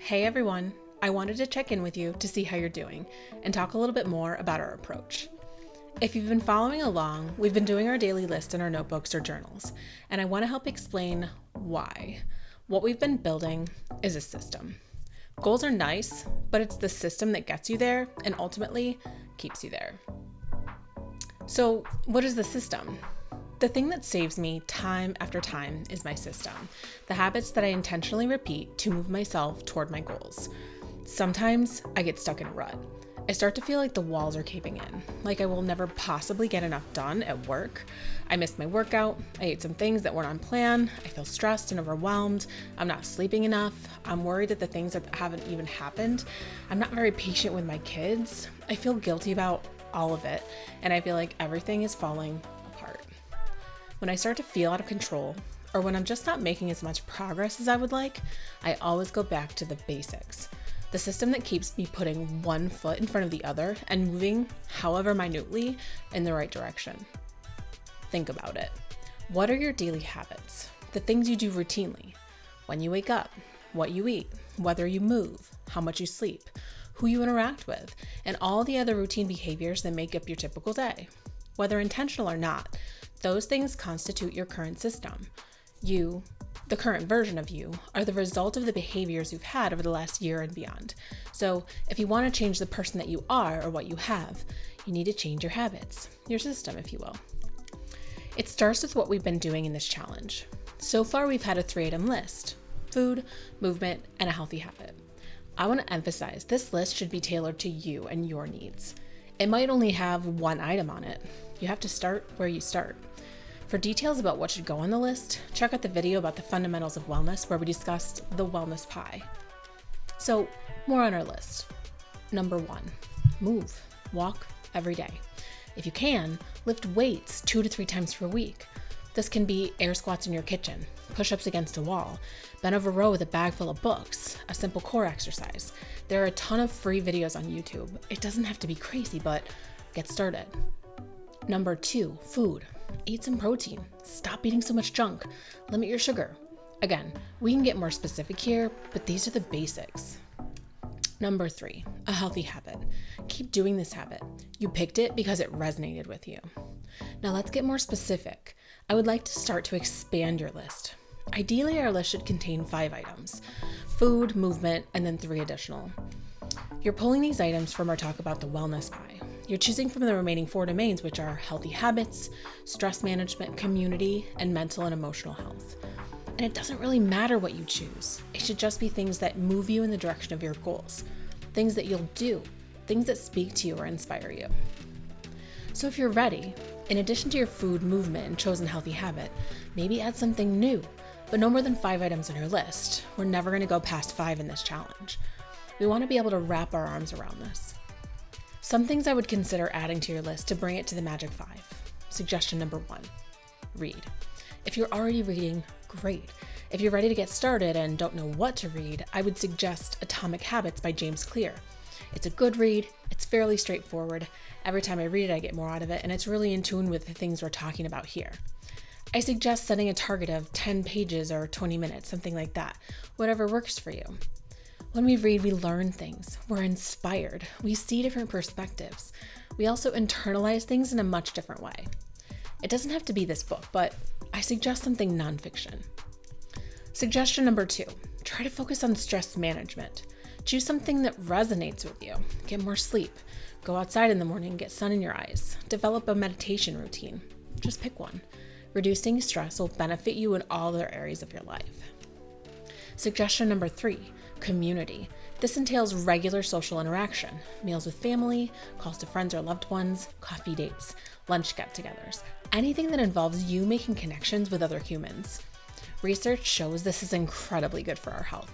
Hey everyone, I wanted to check in with you to see how you're doing and talk a little bit more about our approach. If you've been following along, we've been doing our daily list in our notebooks or journals, and I want to help explain why. What we've been building is a system. Goals are nice, but it's the system that gets you there and ultimately keeps you there. So, what is the system? The thing that saves me time after time is my system, the habits that I intentionally repeat to move myself toward my goals. Sometimes I get stuck in a rut. I start to feel like the walls are caving in, like I will never possibly get enough done at work. I missed my workout, I ate some things that weren't on plan, I feel stressed and overwhelmed, I'm not sleeping enough, I'm worried that the things that haven't even happened, I'm not very patient with my kids, I feel guilty about all of it, and I feel like everything is falling apart. When I start to feel out of control, or when I'm just not making as much progress as I would like, I always go back to the basics. The system that keeps me putting one foot in front of the other and moving, however minutely, in the right direction. Think about it. What are your daily habits? The things you do routinely. When you wake up, what you eat, whether you move, how much you sleep, who you interact with, and all the other routine behaviors that make up your typical day. Whether intentional or not, those things constitute your current system. You, the current version of you, are the result of the behaviors you've had over the last year and beyond. So if you want to change the person that you are or what you have, you need to change your habits, your system, if you will. It starts with what we've been doing in this challenge. So far, we've had a 3-item list: food, movement, and a healthy habit. I want to emphasize this list should be tailored to you and your needs. It might only have one item on it. You have to start where you start. For details about what should go on the list, check out the video about the fundamentals of wellness where we discussed the wellness pie. So, more on our list. Number 1, move, walk every day. If you can, lift weights 2 to 3 times per week. This can be air squats in your kitchen, push-ups against a wall, bend over row with a bag full of books, a simple core exercise. There are a ton of free videos on YouTube. It doesn't have to be crazy, but get started. Number 2, food. Eat some protein. Stop eating so much junk. Limit your sugar. Again, we can get more specific here, but these are the basics. Number 3, a healthy habit. Keep doing this habit. You picked it because it resonated with you. Now let's get more specific. I would like to start to expand your list. Ideally, our list should contain 5 items: food, movement, and then 3 additional. You're pulling these items from our talk about the wellness pie. You're choosing from the remaining 4 domains, which are healthy habits, stress management, community, and mental and emotional health. And it doesn't really matter what you choose. It should just be things that move you in the direction of your goals, things that you'll do, things that speak to you or inspire you. So if you're ready, in addition to your food, movement, and chosen healthy habit, maybe add something new, but no more than 5 items on your list. We're never going to go past 5 in this challenge. We want to be able to wrap our arms around this. Some things I would consider adding to your list to bring it to the magic 5. Suggestion number 1, read. If you're already reading, great. If you're ready to get started and don't know what to read, I would suggest Atomic Habits by James Clear. It's a good read, it's fairly straightforward. Every time I read it, I get more out of it, and it's really in tune with the things we're talking about here. I suggest setting a target of 10 pages or 20 minutes, something like that, whatever works for you. When we read, we learn things. We're inspired. We see different perspectives. We also internalize things in a much different way. It doesn't have to be this book, but I suggest something nonfiction. Suggestion number 2, try to focus on stress management. Choose something that resonates with you. Get more sleep. Go outside in the morning and get sun in your eyes. Develop a meditation routine. Just pick one. Reducing stress will benefit you in all other areas of your life. Suggestion number 3, community. This entails regular social interaction, meals with family, calls to friends or loved ones, coffee dates, lunch get-togethers, anything that involves you making connections with other humans. Research shows this is incredibly good for our health.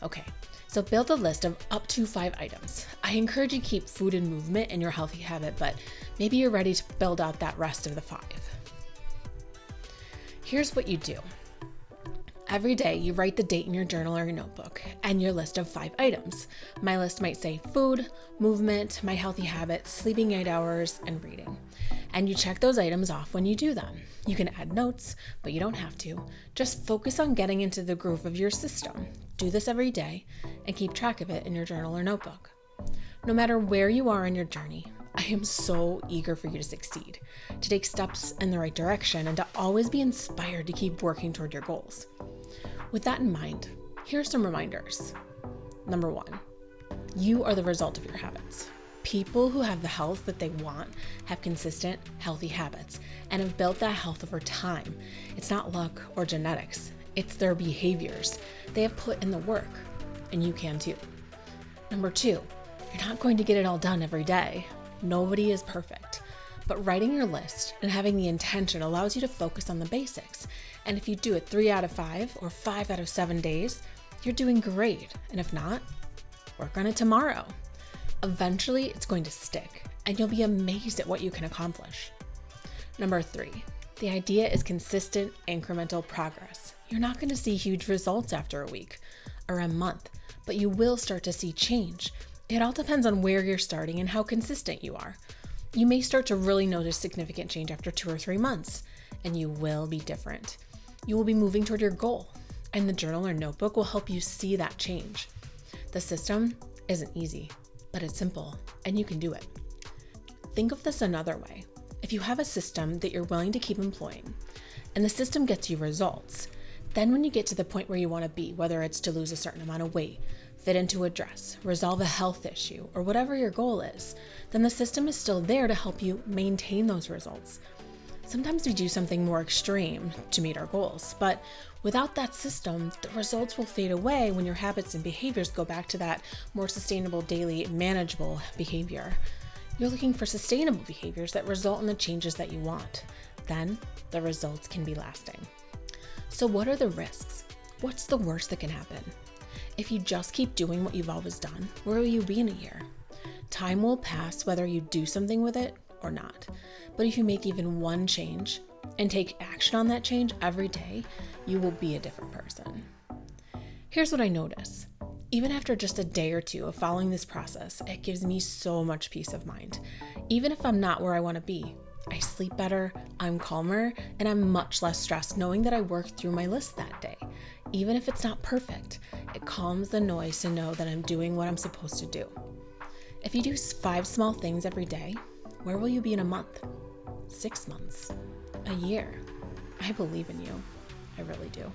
Okay, so build a list of up to 5 items. I encourage you to keep food and movement in your healthy habit, but maybe you're ready to build out that rest of the 5. Here's what you do. Every day, you write the date in your journal or your notebook and your list of 5 items. My list might say food, movement, my healthy habits, sleeping 8 hours, and reading. And you check those items off when you do them. You can add notes, but you don't have to. Just focus on getting into the groove of your system. Do this every day and keep track of it in your journal or notebook. No matter where you are in your journey, I am so eager for you to succeed, to take steps in the right direction, and to always be inspired to keep working toward your goals. With that in mind, here are some reminders. Number 1, you are the result of your habits. People who have the health that they want have consistent, healthy habits and have built that health over time. It's not luck or genetics. It's their behaviors. They have put in the work, and you can too. Number 2, you're not going to get it all done every day. Nobody is perfect, but writing your list and having the intention allows you to focus on the basics. And if you do it 3 out of 5 or 5 out of 7 days, you're doing great. And if not, work on it tomorrow. Eventually, it's going to stick, and you'll be amazed at what you can accomplish. Number 3, the idea is consistent, incremental progress. You're not going to see huge results after a week or a month, but you will start to see change. It all depends on where you're starting and how consistent you are. You may start to really notice significant change after 2 or 3 months, and you will be different. You will be moving toward your goal, and the journal or notebook will help you see that change. The system isn't easy, but it's simple, and you can do it. Think of this another way. If you have a system that you're willing to keep employing, and the system gets you results, then when you get to the point where you want to be, whether it's to lose a certain amount of weight, fit into a dress, resolve a health issue, or whatever your goal is, then the system is still there to help you maintain those results. Sometimes we do something more extreme to meet our goals, but without that system, the results will fade away when your habits and behaviors go back to that more sustainable, daily, manageable behavior. You're looking for sustainable behaviors that result in the changes that you want. Then the results can be lasting. So what are the risks? What's the worst that can happen? If you just keep doing what you've always done, where will you be in a year? Time will pass whether you do something with it or not. But if you make even one change and take action on that change every day, you will be a different person. Here's what I notice. Even after just a day or 2 of following this process, it gives me so much peace of mind. Even if I'm not where I want to be, I sleep better, I'm calmer, and I'm much less stressed knowing that I worked through my list that day. Even if it's not perfect, it calms the noise to know that I'm doing what I'm supposed to do. If you do 5 small things every day, where will you be in a month? 6 months? A year? I believe in you. I really do.